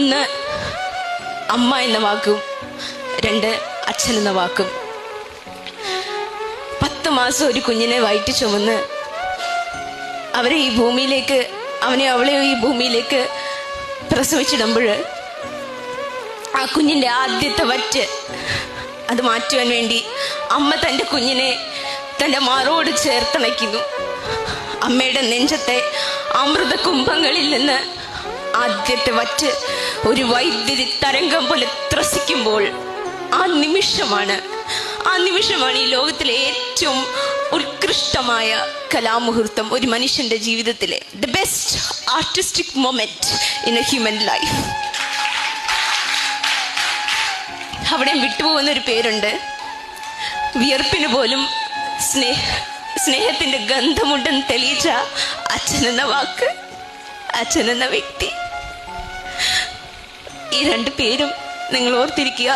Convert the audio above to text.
ഒന്ന് അമ്മ എന്ന വാക്കും, രണ്ട് അച്ഛൻ എന്ന വാക്കും. 10 മാസം ഒരു കുഞ്ഞിനെ വയറ്റി ചുമന്ന് അവളെ ഈ ഭൂമിയിലേക്ക് പ്രസവിച്ചിടുമ്പോൾ ആ കുഞ്ഞിൻ്റെ ആദ്യത്തെ വറ്റ് അത് മാറ്റുവാൻ വേണ്ടി അമ്മ തൻ്റെ കുഞ്ഞിനെ തൻ്റെ മാറോട് ചേർത്തണയ്ക്കുന്നു. അമ്മയുടെ നെഞ്ചത്തെ അമൃത കുംഭങ്ങളിൽ നിന്ന് ആദ്യത്തെ വറ്റ് ഒരു വൈദ്യുതി തരംഗം പോലെ ത്രസിക്കുമ്പോൾ ആ നിമിഷമാണ് ഈ ലോകത്തിലെ ഏറ്റവും ഉത്കൃഷ്ടമായ കലാമുഹൂർത്തം ഒരു മനുഷ്യന്റെ ജീവിതത്തിലെ the best artistic moment in A human life. അവിടെ വിട്ടുപോകുന്നൊരു പേരുണ്ട്. വിയർപ്പിന് പോലും സ്നേഹത്തിന്റെ ഗന്ധമുണ്ടെന്ന് തെളിയിച്ച അച്ഛനെന്ന വാക്ക്, അച്ഛനെന്ന വ്യക്തി. ഈ 2 പേരും നിങ്ങൾ ഓർത്തിരിക്കുക.